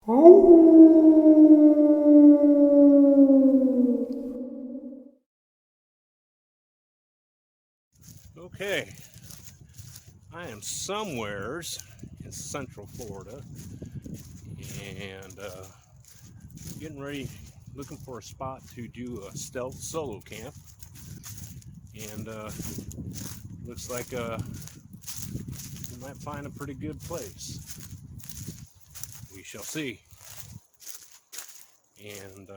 Okay, I am somewheres in Central Florida and getting ready, looking for a spot to do a stealth solo camp. And looks like we might find a pretty good place. We shall see. And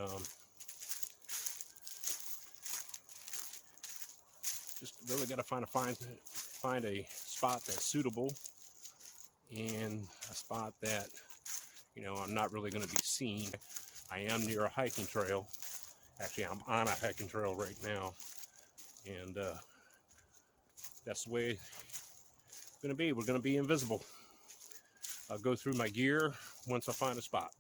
just really got to find a spot that's suitable and a spot that, you know, I'm not really going to be seen. I am near a hiking trail. Actually, I'm on a hiking trail right now, and that's the way it's going to be. We're going to be invisible. I'll go through my gear once I find a spot.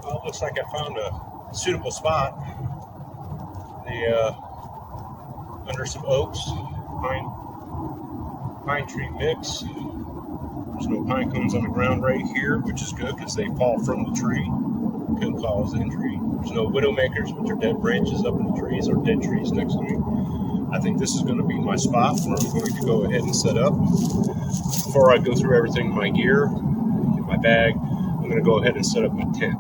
Well, it looks like I found a suitable spot. Under some oaks, pine tree mix. There's no pine cones on the ground right here, which is good because they fall from the tree. Can cause injury. There's no widowmakers, which are dead branches up in the trees or dead trees next to me. I think this is going to be my spot where I'm going to go ahead and set up. Before I go through everything in my gear, in my bag, I'm going to go ahead and set up my tent.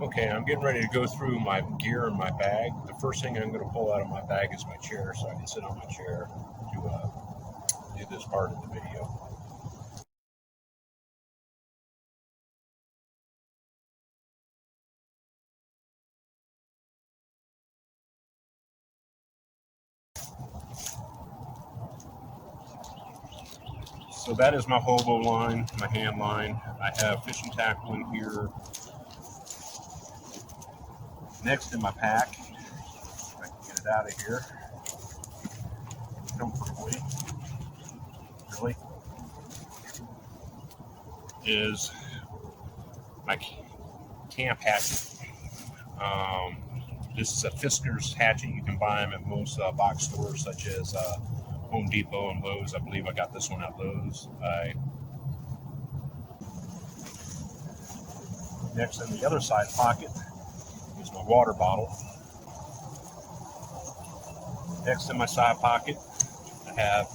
Okay, I'm getting ready to go through my gear in my bag. The first thing I'm going to pull out of my bag is my chair, so I can sit on my chair to do this part of the video. So that is my hobo line, my hand line. I have fishing tackle in here. Next in my pack, if I can get it out of here comfortably, really, is my camp hatchet. This is a Fiskars hatchet. You can buy them at most box stores such as Home Depot and Lowe's. I believe I got this one at Lowe's. Next in the other side pocket is my water bottle. Next in my side pocket, I have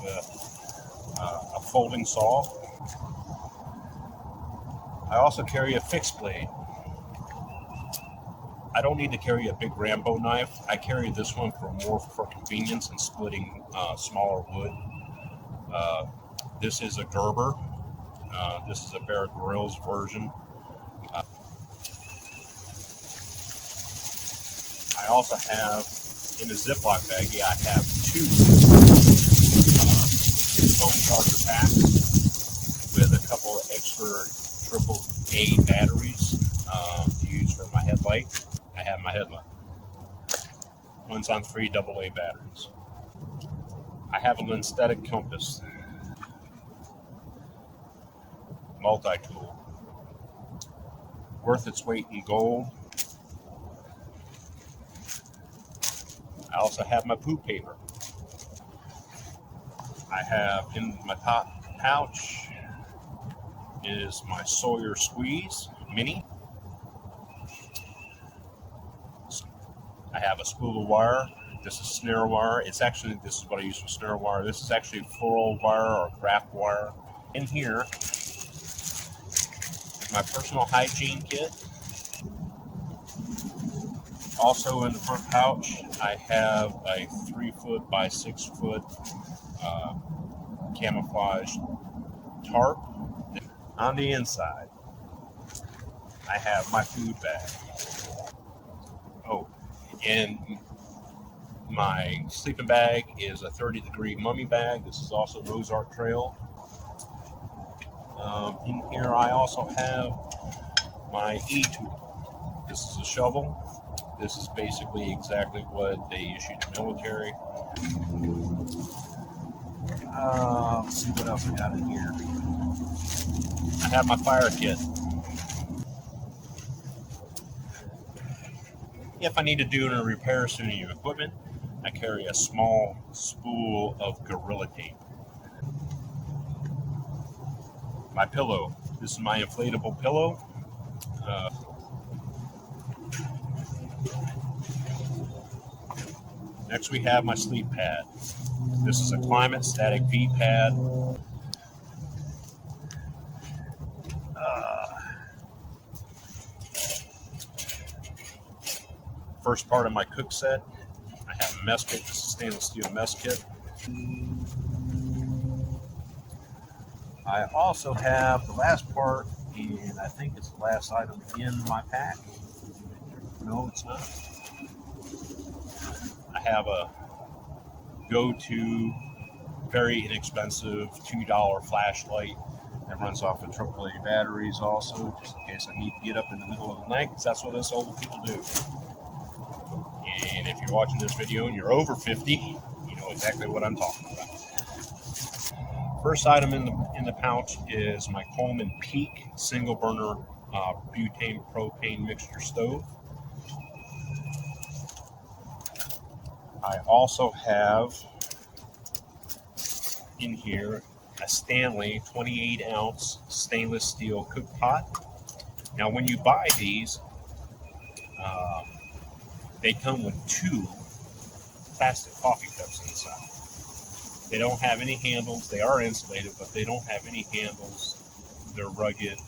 a folding saw. I also carry a fixed blade. I don't need to carry a big Rambo knife. I carry this one more for convenience and splitting smaller wood. This is a Gerber. This is a Bear Grylls version. I also have in a Ziploc baggie, I have two phone charger packs with a couple of extra AAA batteries to use for my headlight. I have my headlight. One's on 3 AA batteries. I have a Linstetic compass, multi-tool, worth its weight in gold. I also have my poop paper. I have in my top pouch is my Sawyer Squeeze Mini. I have a spool of wire. This is snare wire. This is what I use for snare wire. This is actually floral wire or craft wire. In here, my personal hygiene kit. Also in the front pouch, I have a 3-foot by 6-foot camouflage tarp. On the inside, I have my food bag. Oh, and My sleeping bag is a 30-degree mummy bag. This is also Ozark Trail. In here I also have my E-tool. This is a shovel. This is basically exactly what they issued the military. Let's see what else I got in here. I have my fire kit. If I need to do a repair to any equipment, I carry a small spool of Gorilla Tape. My pillow. This is my inflatable pillow. Next we have my sleep pad. This is a Climate Static V pad. First part of my cook set. I have a mess kit. This is a stainless steel mess kit. I also have the last part, and I think it's the last item in my pack. No, it's not. I have a go-to, very inexpensive $2 flashlight that runs off of AAA batteries also, just in case I need to get up in the middle of the night, because that's what us old people do. And if you're watching this video and you're over 50, you know exactly what I'm talking about. First item in the pouch is my Coleman Peak single burner butane propane mixture stove. I also have in here a Stanley 28-ounce stainless steel cook pot. Now when you buy these, they come with 2 plastic coffee cups inside. They don't have any handles. They are insulated, but they don't have any handles. They're rugged.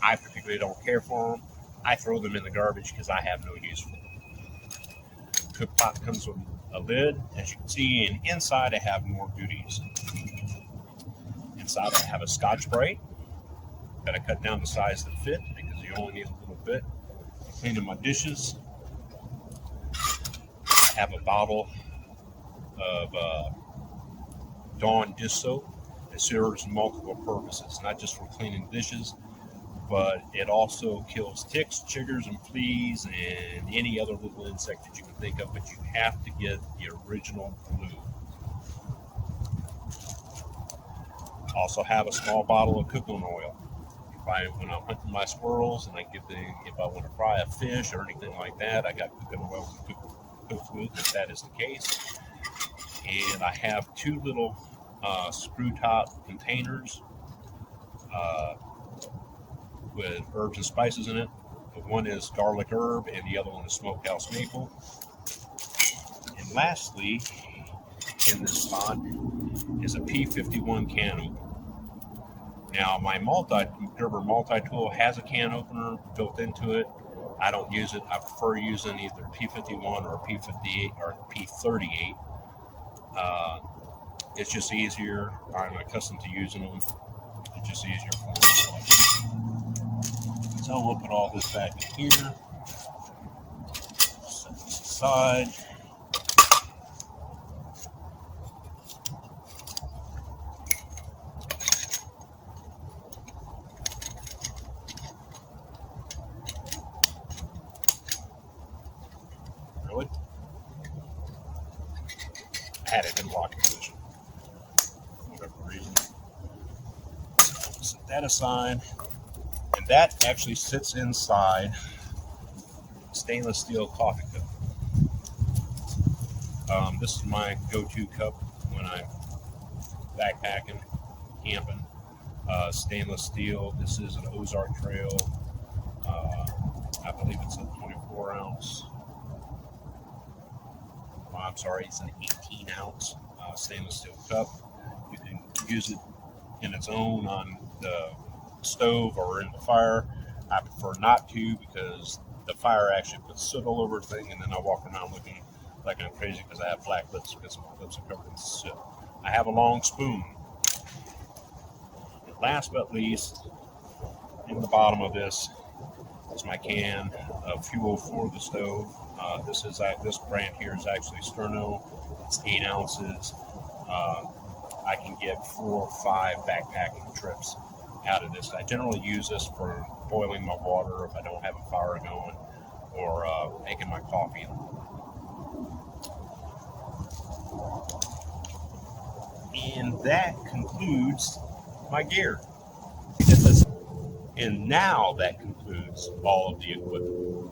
I particularly don't care for them. I throw them in the garbage because I have no use for them. Cook pot comes with a lid, as you can see, and inside I have more goodies. Inside I have a Scotch-Brite that I cut down the size to fit because you only need a little bit. Cleaning my dishes. I have a bottle of Dawn dish soap. It serves multiple purposes, not just for cleaning dishes, but it also kills ticks, chiggers, and fleas, and any other little insect that you can think of, but you have to get the original glue. Also have a small bottle of cooking oil. When I'm hunting my squirrels and if I want to fry a fish or anything like that, I got cooking oil to cook with, if that is the case. And I have 2 little screw top containers with herbs and spices in it. One is garlic herb and the other one is smokehouse maple. And lastly, in this spot is a P51 can opener. Now my Gerber multi-tool has a can opener built into it. I don't use it. I prefer using either P51 or P58 or P38. It's just easier. I'm accustomed to using them. It's just easier for me. So we'll put all this back in here. Set this aside. Really? I had it in lock position. Whatever reason. Set that aside. And that actually sits inside stainless steel coffee cup. This is my go-to cup when I'm backpacking, camping. Stainless steel. This is an Ozark Trail. I believe it's a 24-ounce. Oh, I'm sorry, it's an 18-ounce stainless steel cup. You can use it in its own on the stove or in the fire. I prefer not to because the fire actually puts soot all over the thing, and then I walk around looking like I'm crazy because I have black lips because my lips are covered in soot. I have a long spoon. And last but least, in the bottom of this is my can of fuel for the stove. This brand here is actually sterno. It's 8 ounces. I can get 4 or 5 backpacking trips out of this. I generally use this for boiling my water if I don't have a fire going, or making my coffee. And that concludes my gear. And now that concludes all of the equipment.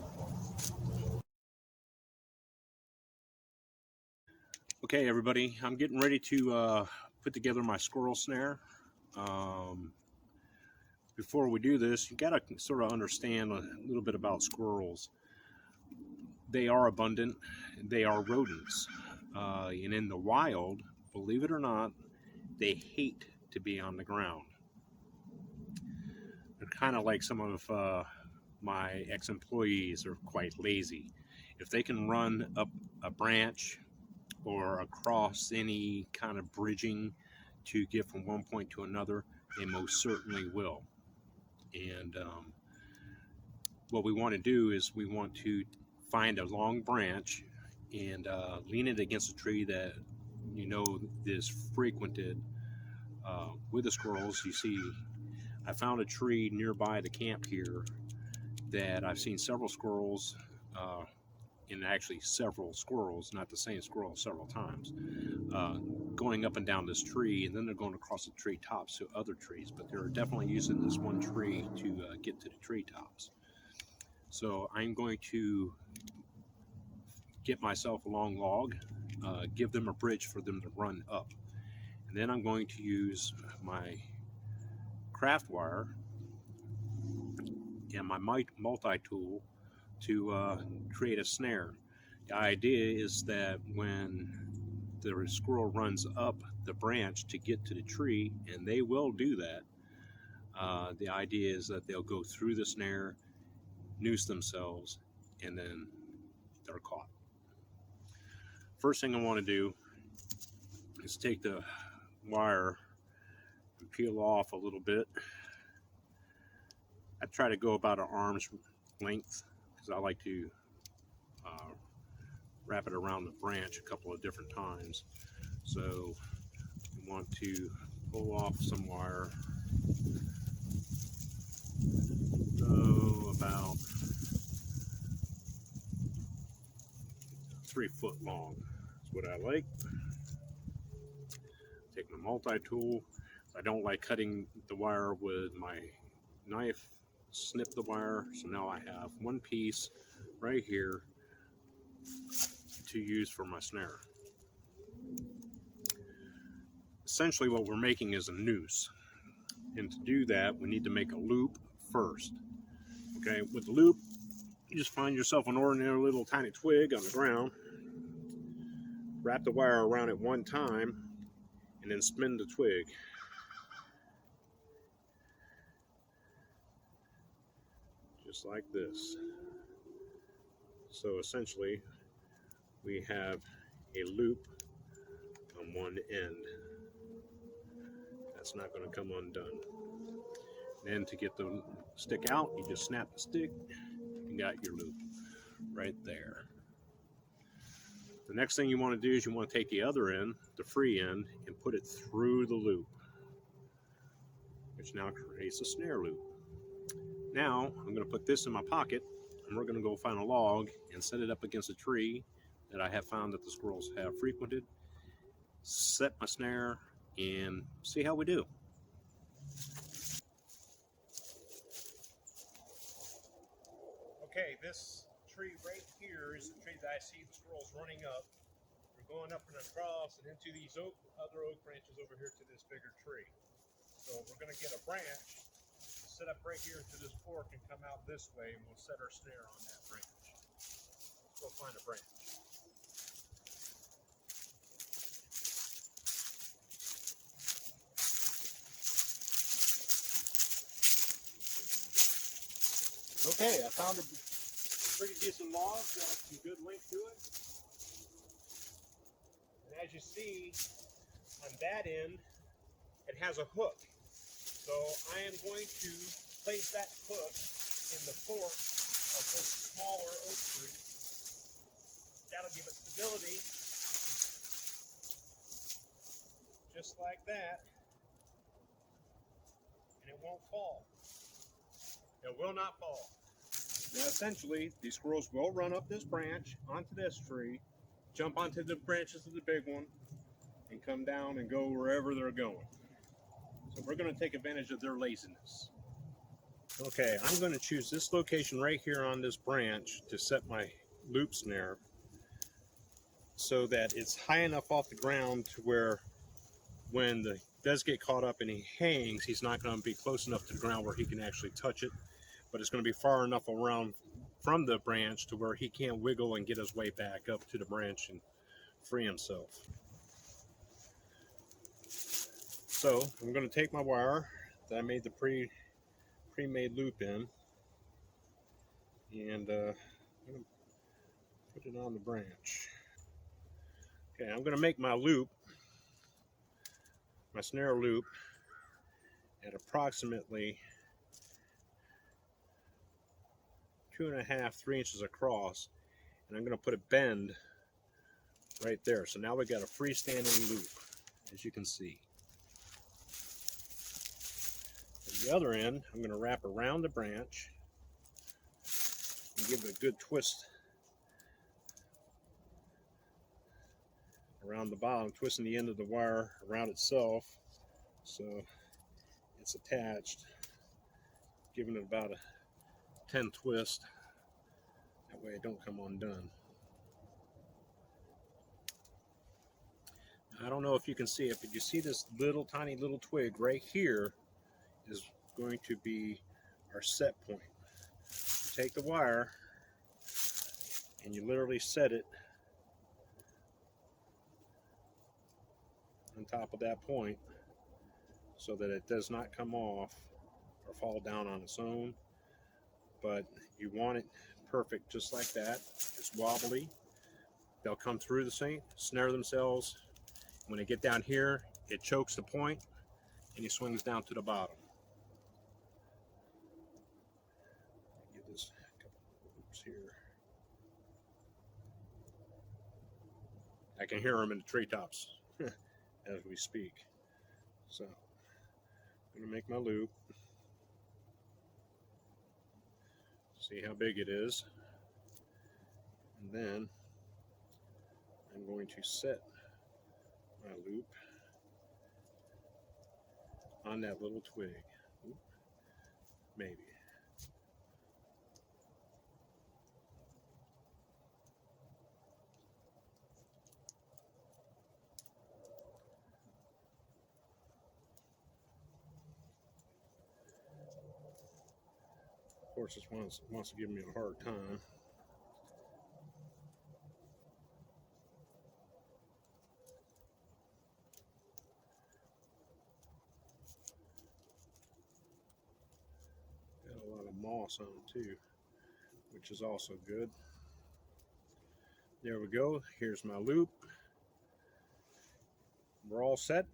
Okay, everybody, I'm getting ready to put together my squirrel snare. Before we do this, you gotta sort of understand a little bit about squirrels. They are abundant. They are rodents. And in the wild, believe it or not, they hate to be on the ground. They're kind of like some of my ex-employees are quite lazy. If they can run up a branch or across any kind of bridging to get from one point to another, they most certainly will. And what we want to do is we want to find a long branch and lean it against a tree that you know is frequented with the squirrels. You see, I found a tree nearby the camp here that I've seen several squirrels, and actually several squirrels, not the same squirrel, several times, going up and down this tree, and then they're going across the tree tops to other trees, but they're definitely using this one tree to get to the tree tops. So I'm going to get myself a long log, give them a bridge for them to run up. And then I'm going to use my craft wire and my multi-tool to create a snare. The idea is that when the squirrel runs up the branch to get to the tree, and they will do that, the idea is that they'll go through the snare, noose themselves, and then they're caught. First thing I want to do is take the wire and peel off a little bit. I try to go about an arm's length because I like to wrap it around the branch a couple of different times. So you want to pull off some wire, about 3 foot long. That's what I like. Take my multi-tool. I don't like cutting the wire with my knife. Snip the wire. So now I have one piece right here to use for my snare. Essentially what we're making is a noose. And to do that, we need to make a loop first. Okay, with the loop, you just find yourself an ordinary little tiny twig on the ground, wrap the wire around it one time, and then spin the twig. Just like this. So essentially, we have a loop on one end. That's not going to come undone. Then to get the stick out, you just snap the stick, you got your loop right there. The next thing you want to do is you want to take the other end, the free end, and put it through the loop, which now creates a snare loop. Now I'm going to put this in my pocket, and we're going to go find a log and set it up against a tree that I have found that the squirrels have frequented, set my snare, and see how we do. Okay, this tree right here is the tree that I see the squirrels running up. We're going up and across and into these other oak branches over here to this bigger tree. So we're going to get a branch, set up right here to this fork, and come out this way, and we'll set our snare on that branch. Let's go find a branch. Okay, I found a pretty decent log, got some good length to it. And as you see, on that end, it has a hook. So I am going to place that hook in the fork of this smaller oak tree That'll give it stability, just like that, and it won't fall. It will not fall. Now essentially, these squirrels will run up this branch onto this tree, jump onto the branches of the big one, and come down and go wherever they're going. So we're going to take advantage of their laziness. Okay, I'm going to choose this location right here on this branch to set my loop snare so that it's high enough off the ground to where when the does get caught up and he hangs, he's not going to be close enough to the ground where he can actually touch it, but it's going to be far enough around from the branch to where he can't wiggle and get his way back up to the branch and free himself. So I'm going to take my wire that I made the pre-made loop in, and I'm going to put it on the branch. Okay, I'm going to make my loop, my snare loop, at approximately 2.5, 3 inches across, and I'm going to put a bend right there. So now we've got a freestanding loop, as you can see. At the other end, I'm going to wrap around the branch and give it a good twist around the bottom, twisting the end of the wire around itself so it's attached, giving it about a 10 twist. That way it don't come undone. I don't know if you can see it, but you see this little tiny little twig right here is going to be our set point. You take the wire and you literally set it on top of that point so that it does not come off or fall down on its own, but you want it perfect just like that. It's wobbly. They'll come through the snare themselves. When they get down here, it chokes the point and he swings down to the bottom. Get this couple of loops here. I can hear them in the treetops as we speak. So I'm going to make my loop. See how big it is. And then I'm going to set my loop on that little twig. Oop, maybe. Of course, this wants to give me a hard time. Got a lot of moss on it too, which is also good. There we go. Here's my loop. We're all set.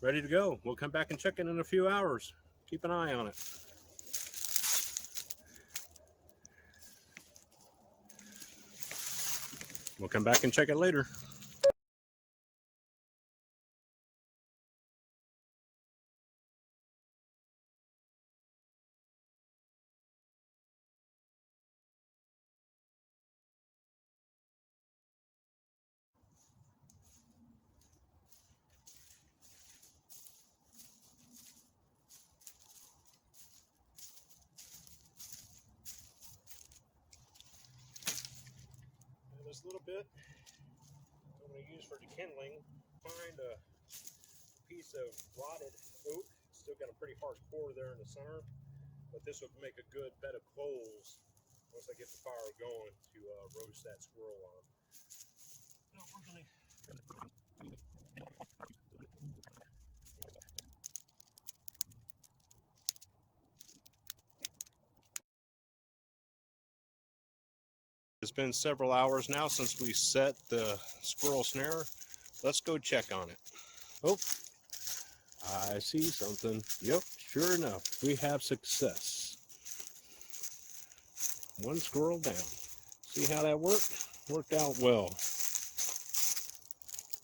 Ready to go. We'll come back and check it in a few hours. Keep an eye on it. We'll come back and check it later. This little bit I'm going to use for dekindling. Find a piece of rotted oak. It's still got a pretty harsh core there in the center, but this would make a good bed of coals once I get the fire going to roast that squirrel on. Now we're going to It's been several hours now since we set the squirrel snare. Let's go check on it. Oh, I see something. Yep, sure enough, we have success. One squirrel down. See how that worked? Worked out well.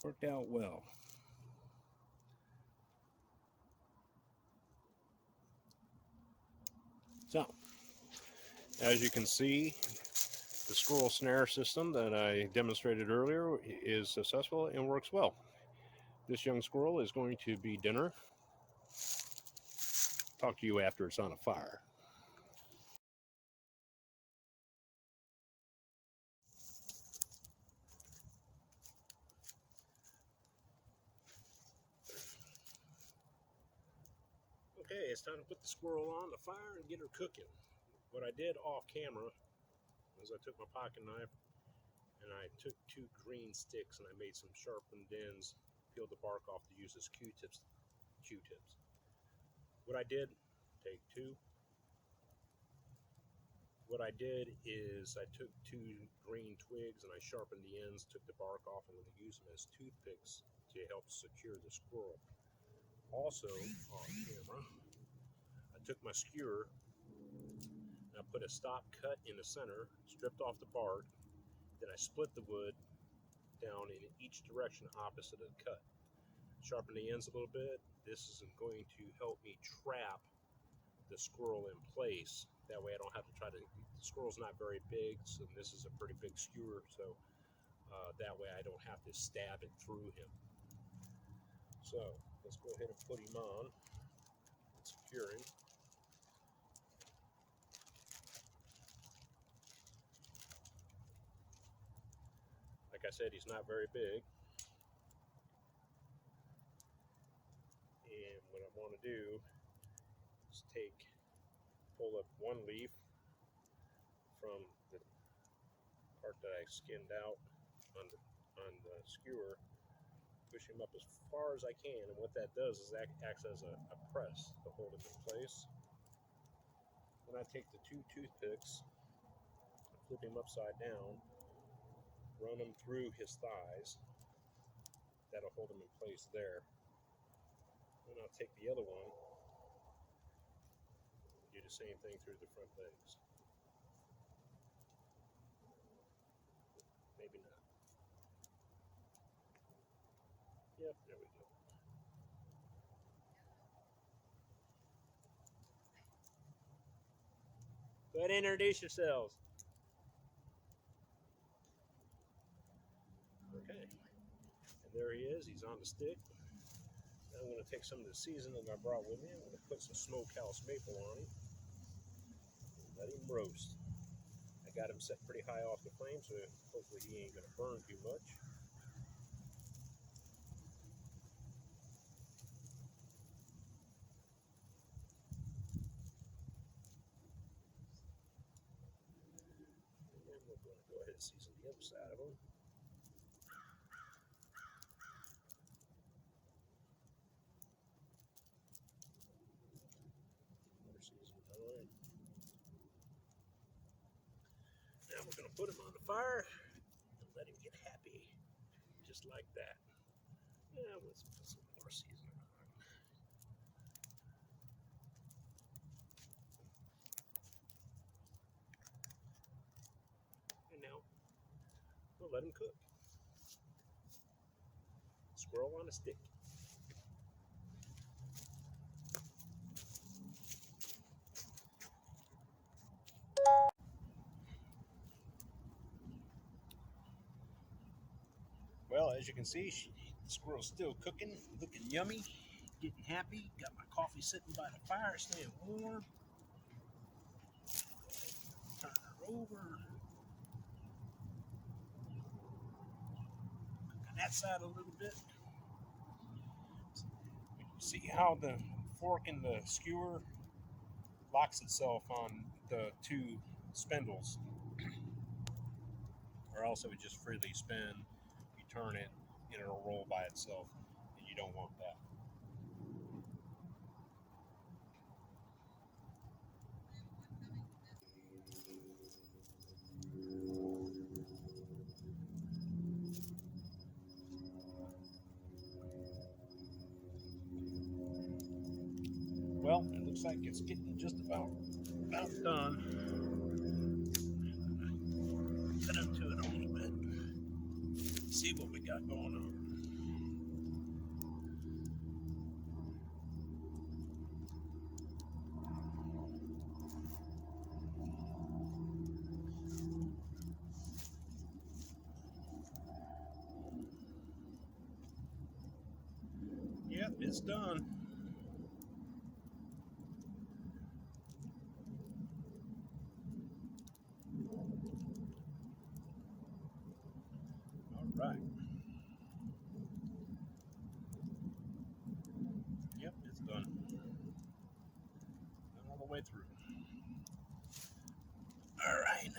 Worked out well. So, as you can see, the squirrel snare system that I demonstrated earlier is successful and works well. This young squirrel is going to be dinner. Talk to you after it's on a fire. Okay, it's time to put the squirrel on the fire and get her cooking. What I did off camera is I took my pocket knife and I took 2 green sticks and I made some sharpened ends, peeled the bark off to use as Q-tips. What I did, take 2. What I did is I took 2 green twigs and I sharpened the ends, took the bark off, and I'm going to use them as toothpicks to help secure the squirrel. Also, on camera, I took my skewer and I put a stop cut in the center, stripped off the bark, then I split the wood down in each direction opposite of the cut. Sharpen the ends a little bit. This is going to help me trap the squirrel in place. That way I don't have to try to, the squirrel's not very big, so this is a pretty big skewer, so that way I don't have to stab it through him. So let's go ahead and put him on and secure him. Like I said, he's not very big. And what I want to do is pull up one leaf from the part that I skinned out on the skewer, push him up as far as I can, and what that does is that acts as a press to hold him in place. Then I take the 2 toothpicks, flip him upside down, run them through his thighs. That'll hold him in place there. Then I'll take the other one, do the same thing through the front legs. Maybe not. Yep, there we go. Go ahead and introduce yourselves. Okay, and there he is. He's on the stick. Now I'm going to take some of the seasoning I brought with me. I'm going to put some smokehouse maple on him. Let him roast. I got him set pretty high off the flame, so hopefully he ain't going to burn too much. And we're going to go ahead and season the other side of him. More seasoning on it. Now we're going to put him on the fire and let him get happy, just like that. Yeah, let's put some more seasoning on it. And now we'll let him cook. Squirrel on a stick. Well, as you can see, the squirrel's still cooking, looking yummy, getting happy. Got my coffee sitting by the fire, staying warm. Turn her over. Cook on that side a little bit. See how the fork in the skewer locks itself on the 2 spindles, or else it would just freely spin. You turn it and it'll roll by itself, and you don't want that. Well, it looks like it's getting just about done. Cut into it a little bit. see what we got going on. Yep, it's done. All right. Yep, it's done. All the way through. All right.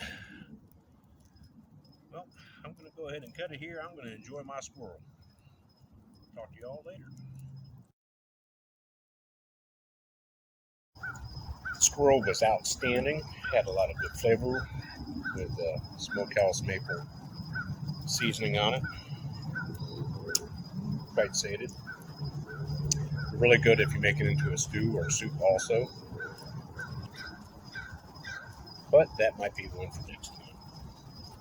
Well, I'm going to go ahead and cut it here. I'm going to enjoy my squirrel. Talk to you all later. The squirrel was outstanding. Had a lot of good flavor with smokehouse maple seasoning on it. Quite sated. Really good if you make it into a stew or soup also. But that might be one for next time.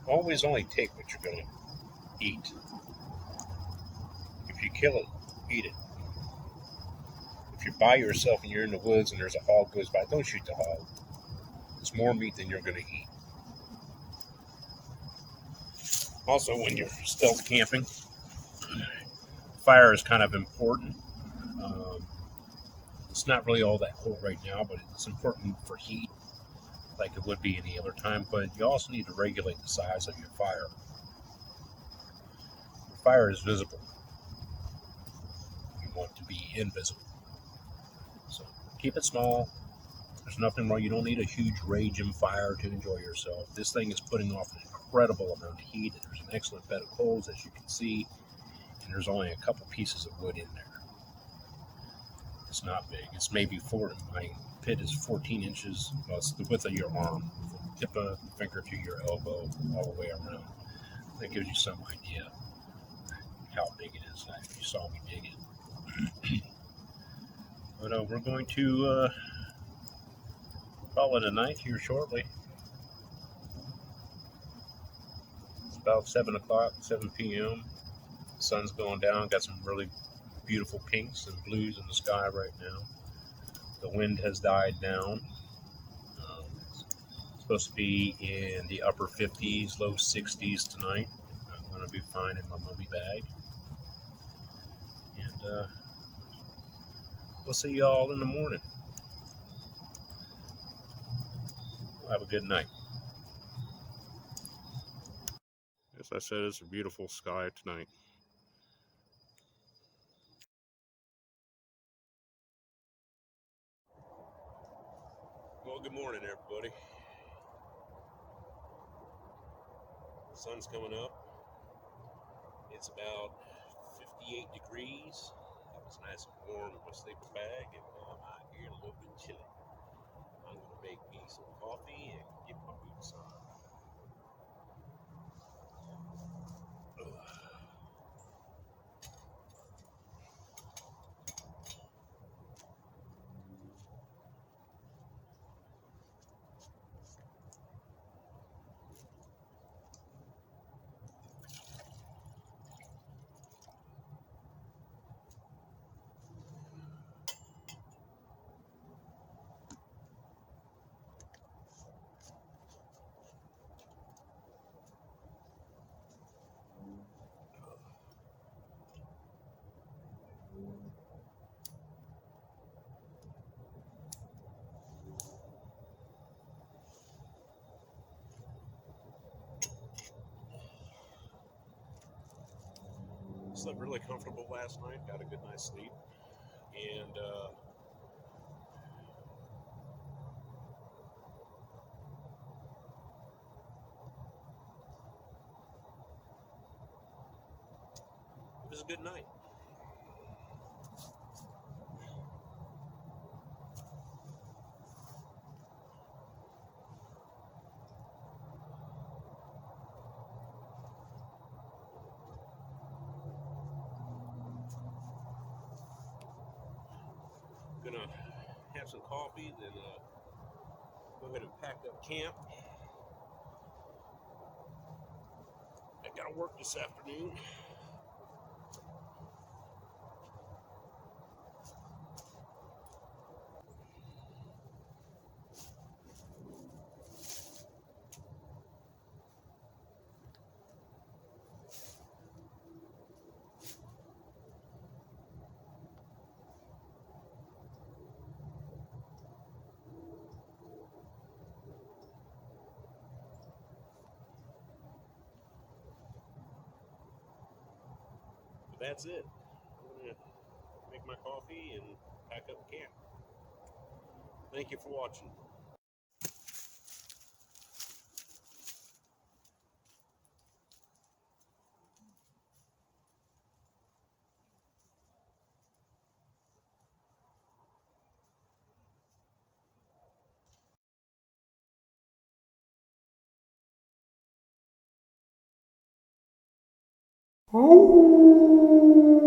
Always only take what you're going to eat. If you kill it, eat it. If you're by yourself and you're in the woods and there's a hog goes by, don't shoot the hog. It's more meat than you're going to eat. Also, when you're stealth camping, fire is kind of important. It's not really all that cold right now, but it's important for heat, like it would be any other time. But you also need to regulate the size of your fire. Your fire is visible. You want to be invisible. So keep it small. There's nothing wrong. You don't need a huge raging fire to enjoy yourself. This thing is putting off an incredible amount of heat. There's an excellent bed of coals, as you can see, and there's only a couple pieces of wood in there. It's not big. It's maybe 4. My pit is 14 inches. Well, it's the width of your arm, from tip of the finger to your elbow, all the way around. That gives you some idea how big it is. If you saw me dig it. But we're going to call it a night here shortly. It's about 7 o'clock, 7 p.m. The sun's going down. Got some really beautiful pinks and blues in the sky right now. The wind has died down. It's supposed to be in the upper 50s, low 60s tonight. I'm going to be fine in my mummy bag. And we'll see y'all in the morning. Have a good night. As I said, it's a beautiful sky tonight. Well, good morning, everybody. The sun's coming up. It's about 58 degrees. It was nice and warm in my sleeping bag, and now I'm out here a little bit chilly. I'm going to make me some coffee and get my boots on. Slept really comfortable last night, got a good night's sleep, and it was a good night. Gonna have some coffee, then go ahead and pack up camp. I gotta of work this afternoon. But that's it. I'm going to make my coffee and pack up camp. Thank you for watching. Oh.